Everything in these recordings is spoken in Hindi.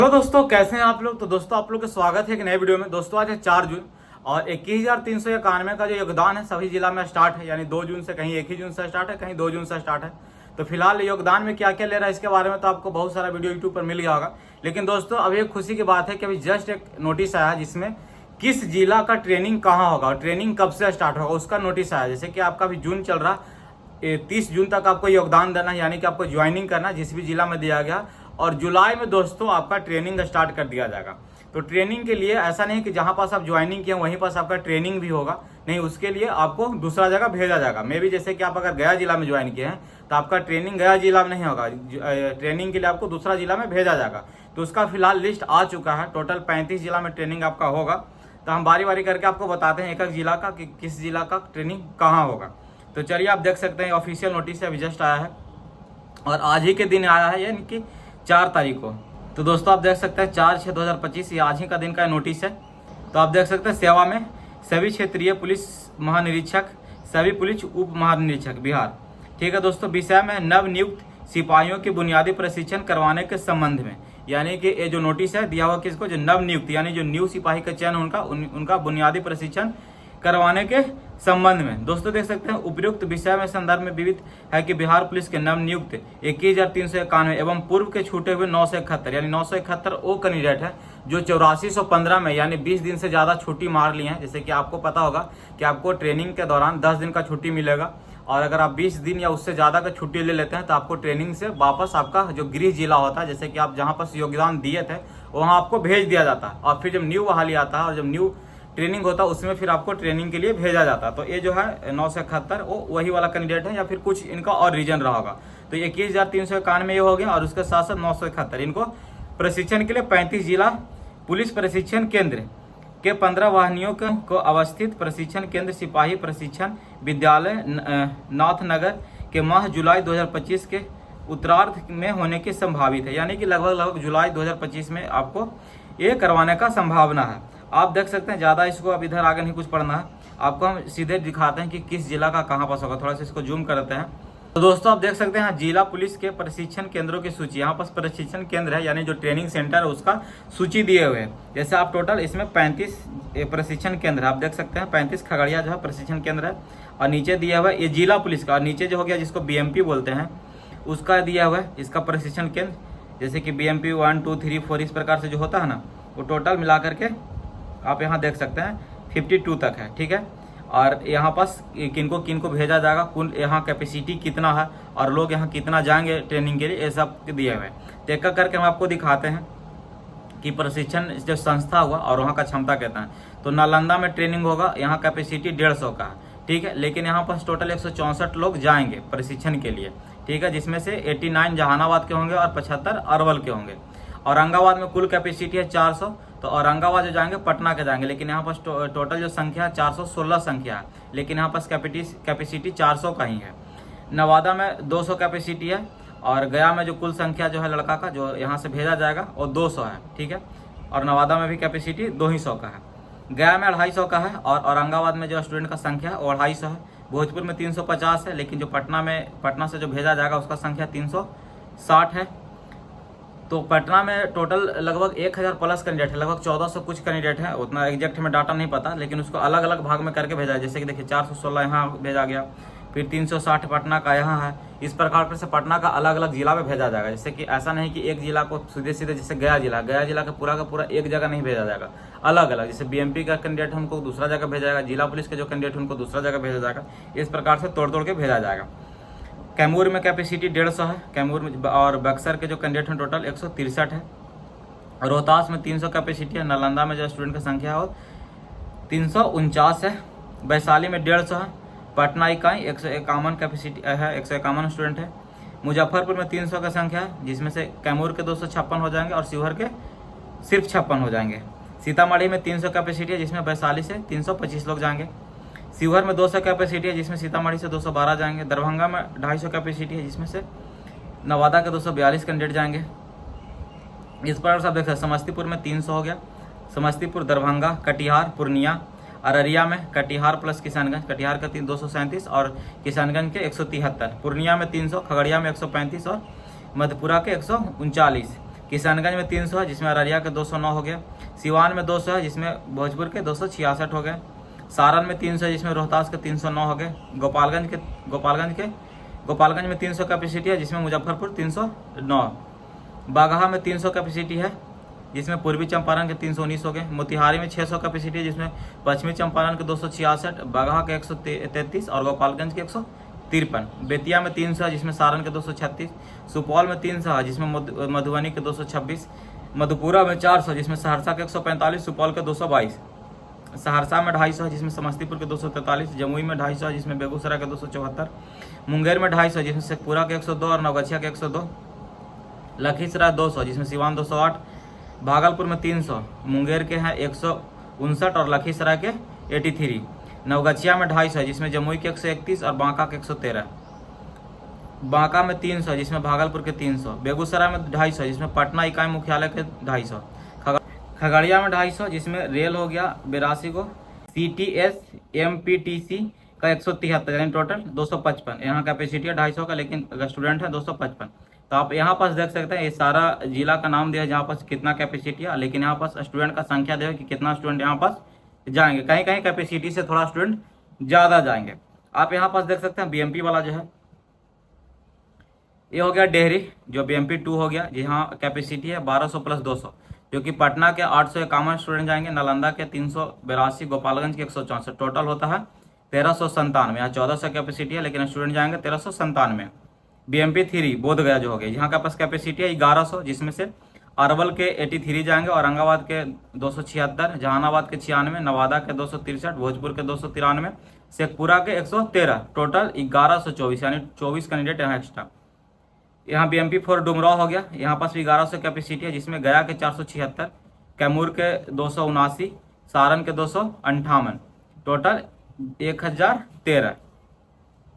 तो दोस्तों कैसे हैं आप लोग। तो दोस्तों आप लोग का स्वागत है एक नए वीडियो में। दोस्तों आज है 4 जून और 21,391 का जो योगदान है सभी जिला में स्टार्ट है। यानी 2 जून से, कहीं 1 ही जून से स्टार्ट है, कहीं 2 जून से स्टार्ट है। तो फिलहाल योगदान में क्या क्या ले रहा है इसके बारे में तो आपको बहुत सारा वीडियो यूट्यूब पर मिल गया होगा। लेकिन दोस्तों अभी एक खुशी की बात है कि अभी जस्ट एक नोटिस आया जिसमें किस जिला का ट्रेनिंग कहाँ होगा और ट्रेनिंग कब से स्टार्ट होगा उसका नोटिस आया। जैसे कि आपका अभी जून चल रहा, 30 जून तक आपको योगदान देना है, यानी कि आपको ज्वाइनिंग करना जिस भी जिला में दिया गया। और जुलाई में दोस्तों आपका ट्रेनिंग स्टार्ट कर दिया जाएगा। तो ट्रेनिंग के लिए ऐसा नहीं कि जहां पास आप ज्वाइनिंग किए वहीं पास आपका ट्रेनिंग भी होगा, नहीं, उसके लिए आपको दूसरा जगह भेजा जाएगा। मे भी जैसे कि आप अगर गया जिला में ज्वाइन किए हैं तो आपका ट्रेनिंग गया जिला में नहीं होगा, ट्रेनिंग के लिए आपको दूसरा जिला में भेजा जाएगा। तो उसका फिलहाल लिस्ट आ चुका है। टोटल 35 जिला में ट्रेनिंग आपका होगा। तो हम बारी बारी करके आपको बताते हैं एक एक जिला का कि किस जिला का ट्रेनिंग कहाँ होगा। तो चलिए आप देख सकते हैं ऑफिशियल नोटिस अभी जस्ट आया है और आज ही के दिन आया है, यानी कि 4 तारीख को। तो दोस्तों आप देख सकते हैं 4/6/2025 ये आज ही का दिन का नोटिस है। तो आप देख सकते हैं सेवा में सभी क्षेत्रीय पुलिस महानिरीक्षक, सभी पुलिस उप महानिरीक्षक बिहार। ठीक है दोस्तों, विषय में नव नियुक्त सिपाहियों के बुनियादी प्रशिक्षण करवाने के संबंध में, यानी कि ये जो नोटिस है दिया हुआ किसको, जो नव नियुक्त यानी जो न्यू सिपाही का चयन उनका बुनियादी प्रशिक्षण करवाने के संबंध में। दोस्तों देख सकते हैं उपयुक्त विषय में संदर्भ में विविध है कि बिहार पुलिस के नव नियुक्त 21,391 एवं पूर्व के छूटे हुए 971, यानी 971 वो कैंडिडेट है जो 8415 में, यानी 20 दिन से ज्यादा छुट्टी मार लिए हैं। जैसे कि आपको पता होगा कि आपको ट्रेनिंग के दौरान 10 दिन का छुट्टी मिलेगा और अगर आप 20 दिन या उससे ज्यादा का छुट्टी ले लेते हैं तो आपको ट्रेनिंग से वापस आपका जो गृह जिला होता है, जैसे कि आप जहाँ पर योगदान दिए थे वहाँ आपको भेज दिया जाता है। और फिर जब न्यू बहाली आता है और जब न्यू ट्रेनिंग होता है उसमें फिर आपको ट्रेनिंग के लिए भेजा जाता है। तो ये जो है 971 वो वही वाला कैंडिडेट है या फिर कुछ इनका और रीजन रहा होगा। तो 21,391 ये हो गया और उसके साथ साथ 971 इनको प्रशिक्षण के लिए 35 जिला पुलिस प्रशिक्षण केंद्र के 15 वाहिनियों को अवस्थित प्रशिक्षण केंद्र सिपाही प्रशिक्षण विद्यालय नाथनगर के माह जुलाई 2025 के उत्तरार्ध में होने की संभावित है। यानी कि लगभग जुलाई 2025 में आपको ये करवाने का संभावना है। आप देख सकते हैं, ज़्यादा इसको अब इधर आगे नहीं कुछ पढ़ना है, आपको हम सीधे दिखाते हैं कि किस जिला का कहाँ पास होगा। थोड़ा सा इसको जूम करते हैं। तो दोस्तों आप देख सकते हैं जिला पुलिस के प्रशिक्षण केंद्रों की सूची, यहाँ पास प्रशिक्षण केंद्र है यानी जो ट्रेनिंग सेंटर है उसका सूची दिए हुए हैं। जैसे आप टोटल इसमें 35 प्रशिक्षण केंद्र है, आप देख सकते हैं 35 खगड़िया जो है प्रशिक्षण केंद्र है और नीचे दिया हुआ है ये जिला पुलिस का, और नीचे जो हो गया जिसको BMP बोलते हैं उसका दिया हुआ है इसका प्रशिक्षण केंद्र। जैसे कि BMP 1 2 3 4 इस प्रकार से जो होता है ना, वो टोटल मिला करके आप यहाँ देख सकते हैं 52 तक है। ठीक है, और यहाँ पास किनको भेजा जाएगा, कुल यहाँ कैपेसिटी कितना है और लोग यहाँ कितना जाएंगे ट्रेनिंग के लिए, ये सब दिए हुए हैं। तो एक करके हम आपको दिखाते हैं कि प्रशिक्षण जो संस्था हुआ और वहाँ का क्षमता कहता है। तो नालंदा में ट्रेनिंग होगा, यहाँ कैपेसिटी 150 का है। ठीक है, लेकिन यहाँ पास टोटल 164 लोग जाएंगे प्रशिक्षण के लिए। ठीक है, जिसमें से 89 जहानाबाद के होंगे और 75 अरवल के होंगे। औरंगाबाद में कुल कैपेसिटी है 400, तो औरंगाबाद जो जाएंगे पटना के जाएंगे, लेकिन यहाँ पास टोटल जो संख्या है 416 संख्या है, लेकिन यहाँ पास कैपेसिटी 400 का ही है। नवादा में 200 कैपेसिटी है और गया में जो कुल संख्या जो है लड़का का जो यहाँ से भेजा जाएगा वो 200 है। ठीक है, और नवादा में भी कैपेसिटी 200 का है। गया में 250 का है और औरंगाबाद में जो स्टूडेंट का संख्या है वो 250 है। भोजपुर में 350 है, लेकिन जो पटना से जो भेजा जाएगा उसका संख्या 360 है। तो पटना में टोटल लगभग 1000 प्लस कैंडिडेट है, लगभग 1400 कुछ कैंडिडेट है, उतना एग्जैक्ट हमें डाटा नहीं पता, लेकिन उसको अलग अलग भाग में करके भेजा है। जैसे कि देखिए 416 यहाँ भेजा गया, फिर 360 पटना का यहाँ है। इस प्रकार से पटना का अलग अलग जिला में भेजा जाएगा। जैसे कि ऐसा नहीं कि एक जिला को सीधे सीधे, जैसे गया जिला का पूरा एक जगह नहीं भेजा जाएगा, अलग अलग। जैसे BMP का कैंडिडेट हमको दूसरा जगह भेजा जाएगा, जिला पुलिस के जो कैंडिडेट उनको दूसरा जगह भेजा जाएगा। इस प्रकार से तोड़ के भेजा जाएगा। कैमूर में कैपेसिटी 150 है, कैमूर में, और बक्सर के जो कैंडिडेट हैं टोटल 163 है। रोहतास में 300 कैपेसिटी है। नालंदा में जो स्टूडेंट की संख्या है वो 349 है। वैशाली में 150 है। पटना इकाई 151 कैपेसिटी है, 151 स्टूडेंट है। मुजफ्फरपुर में 300 का संख्या है, जिसमें से कैमूर के 256 हो जाएंगे और शिवहर के सिर्फ 56 हो जाएंगे। सीतामढ़ी में 300 कैपेसिटी है, जिसमें वैशाली से 325 लोग जाएंगे। शिवहर में 200 कैपेसिटी है, जिसमें सीतामढ़ी से 212 जाएंगे। दरभंगा में 250 कैपेसिटी है, जिसमें से नवादा के 242 कैंडिडेट जाएंगे। इस पर सब देख सकते हैं। समस्तीपुर में 300 हो गया। समस्तीपुर, दरभंगा, कटिहार, पूर्णिया, अररिया में कटिहार प्लस किशनगंज, कटिहार का 237 और किशनगंज के 173। पूर्णिया में 300, खगड़िया में 135 और मधेपुरा के 139। किशनगंज में 300 है जिसमें अररिया के 209 हो गए। सिवान में 200 है जिसमें भोजपुर के 266 हो गए। सारण में 300 है जिसमें रोहतास के 309 हो गए। गोपालगंज में 300 कैपेसिटी है जिसमें मुजफ्फरपुर 309। बागहा में 300 कैपेसिटी है जिसमें पूर्वी चंपारण के 319 हो गए। मोतिहारी में 600 कैपेसिटी है जिसमें पश्चिमी चंपारण के 266, बगहा के 133 और गोपालगंज के 153। बेतिया में 300 है जिसमें सारण के 236। सुपौल में 300 है जिसमें मधुबनी के 226। मधुपुरा में 400 जिसमें सहरसा के 145, सुपौल के 222। सहरसा में 250 है जिसमें समस्तीपुर के 243। जमुई में 250 है जिसमें बेगूसराय के 274। मुंगेर में 250 है जिसमें शेखपुरा के 102 और नवगछिया के 102। लखीसराय 200 जिसमें सिवान 208। भागलपुर में 300 मुंगेर के हैं 159 और लखीसराय के 83। नवगछिया में 250 है जिसमें जमुई के 131 और बांका के 113। बांका में 300 है जिसमें भागलपुर के 300। बेगूसराय में 250 है जिसमें पटना इकाई मुख्यालय के 250। खगड़िया में 250 जिसमें रेल हो गया 82 को। CTS MPTC का 173 यानी टोटल 255। यहाँ कैपेसिटी है 250 का लेकिन स्टूडेंट है 255। तो आप यहाँ पास देख सकते हैं ये सारा जिला का नाम दिया है जहाँ पास कितना कैपेसिटी है, लेकिन यहाँ पास स्टूडेंट का संख्या दिया है कि कितना स्टूडेंट यहाँ पास जाएंगे। कहीं कहीं कैपेसिटी से थोड़ा स्टूडेंट ज़्यादा जाएंगे। आप यहाँ पास देख सकते हैं BMP वाला जो है ये हो गया डेहरी, जो BMP 2 हो गया, जहाँ कैपेसिटी है 1200 + 200, जो कि पटना के 851 स्टूडेंट जाएंगे, नालंदा के 382, गोपालगंज के 164। टोटल होता है 1397। यहाँ 1400 कैपेसिटी है लेकिन स्टूडेंट जाएंगे 1397। BMP 3 बोधगया जो हो गया, यहाँ का पास कैपेसिटी है 1100 जिसमें से अरवल के 83 जाएंगे, औरंगाबाद के 276, जहानाबाद के 96, नवादा के 263, भोजपुर के 293, शेखपुरा के 113। टोटल 1124 यानी 24 कैंडिडेट यहाँ एक्स्ट्रा। यहाँ BMP 4 डुमराव हो गया, यहाँ पास भी 1100 कैपेसिटी है जिसमें गया के 476, कैमूर के 279, सारण के 258। टोटल 1013।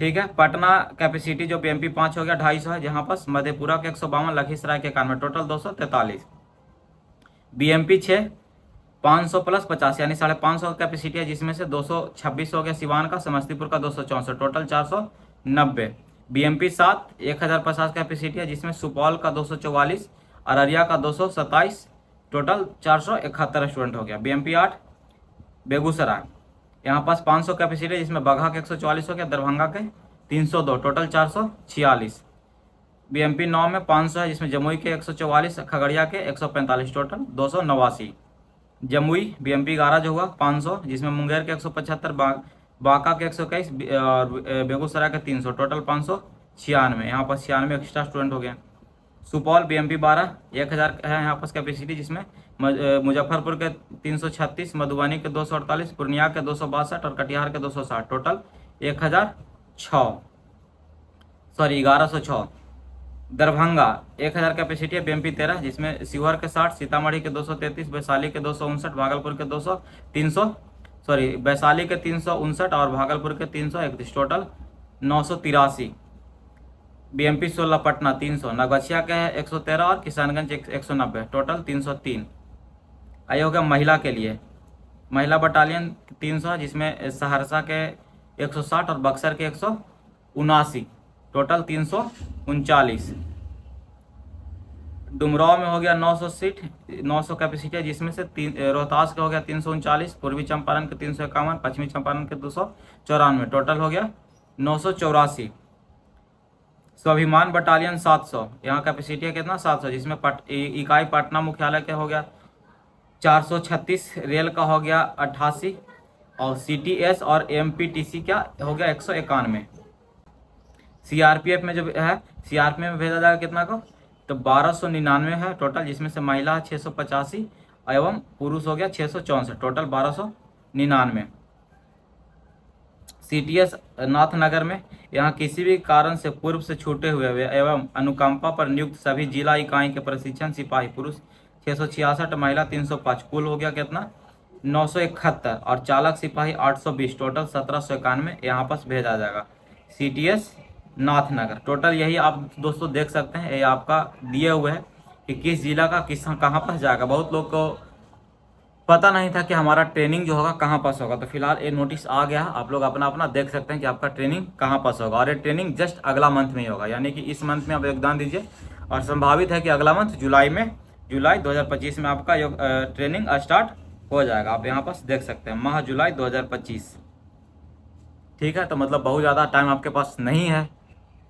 ठीक है। पटना कैपेसिटी जो BMP 5 हो गया 250 है, जहाँ पास मधेपुरा के 152, लखीसराय के 91। टोटल 243। BMP 6 500 + 50 यानी 550 कैपेसिटी है जिसमें से 226 हो गया सिवान का, समस्तीपुर का 264। टोटल 490। BMP 7 1050 कैपेसिटी है जिसमें सुपौल का 244, अररिया का 227। टोटल 471 स्टूडेंट हो गया। BMP 8 बेगूसराय, यहाँ पास 500 कैपेसिटी है जिसमें बगहा के 144 हो गया, दरभंगा के 302। टोटल 446। BMP 9 में 500 है जिसमें जमुई के 144, खगड़िया के 145। टोटल 289। जमुई BMP 11 जो हुआ 500 जिसमें मुंगेर के 175, बांका के 121 और बेगूसराय के 300। टोटल 596। यहाँ पर 96 एक्स्ट्रा स्टूडेंट हो गए। सुपौल BMP 12 1000 है यहाँ पास कैपेसिटी जिसमें मुजफ्फरपुर के 336, मधुबनी के 248, पूर्णिया के 262 और कटिहार के 260। टोटल 1106। दरभंगा 1000 कैपेसिटी है BMP 13 जिसमें शिवहर के 60, सीतामढ़ी के 233, वैशाली के 259, भागलपुर के 300 वैशाली के 359 और भागलपुर के 331। टोटल 983। BMP 16 पटना 300, नवगछिया के है 113 और किशनगंज 190। टोटल 303। आयोग हो गया महिला के लिए, महिला बटालियन 300 जिसमें सहरसा के 160 और बक्सर के 179। टोटल 339। डुमराव में हो गया 900 सीट, 900 कैपेसिटी है जिसमें से रोहतास का हो गया 339, पूर्वी चंपारण के 351, पश्चिमी चंपारण के 294। टोटल हो गया 984। स्वाभिमान बटालियन 700, यहाँ कैपेसिटी है कितना 700 जिसमें इकाई पटना मुख्यालय के हो गया 436, रेल का हो गया 88 और CTS और MPTC क्या हो गया 191। CRPF में जो है CRPF में भेजा जाएगा कितना को तो 1299 है टोटल, जिसमें से महिला 685 एवं पुरुष हो गया 664। टोटल 1299। CTS नाथनगर में यहाँ किसी भी कारण से पूर्व से छूटे हुए एवं अनुकंपा पर नियुक्त सभी जिला इकाई के प्रशिक्षण सिपाही पुरुष 666, महिला 305। कुल हो गया कितना 971 और चालक सिपाही 820। टोटल 1791 यहाँ पास भेजा जाएगा CTS नाथनगर। टोटल यही आप दोस्तों देख सकते हैं, ये आपका दिए हुए है कि किस जिला का किस कहाँ पर जाएगा। बहुत लोग को पता नहीं था कि हमारा ट्रेनिंग जो होगा कहाँ पास होगा। तो फिलहाल ये नोटिस आ गया, आप लोग अपना अपना देख सकते हैं कि आपका ट्रेनिंग कहाँ पास होगा। और ये ट्रेनिंग जस्ट अगला मंथ में ही होगा, यानी कि इस मंथ में आप योगदान दीजिए और संभावित है कि अगला मंथ जुलाई 2025 में आपका ट्रेनिंग स्टार्ट हो जाएगा। आप यहाँ पास देख सकते हैं माह जुलाई 2025। ठीक है, तो मतलब बहुत ज़्यादा टाइम आपके पास नहीं है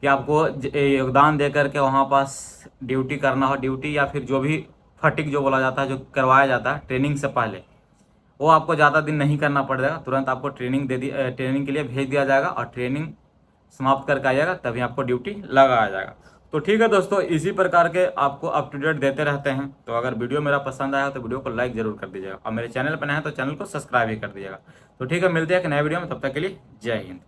कि आपको योगदान दे करके वहाँ पास ड्यूटी करना हो, ड्यूटी या फिर जो भी फटिक जो बोला जाता है, जो करवाया जाता है ट्रेनिंग से पहले, वो आपको ज़्यादा दिन नहीं करना पड़ेगा। तुरंत आपको ट्रेनिंग के लिए भेज दिया जाएगा और ट्रेनिंग समाप्त करके आइएगा, तभी आपको ड्यूटी लगाया जाएगा। तो ठीक है दोस्तों, इसी प्रकार के आपको अप टू डेट देते रहते हैं। तो अगर वीडियो मेरा पसंद आया तो वीडियो को लाइक जरूर कर दीजिएगा और मेरे चैनल पर नए हैं तो चैनल को सब्सक्राइब भी कर दीजिएगा। तो ठीक है, मिलते हैं एक नए वीडियो में, तब तक के लिए जय हिंद।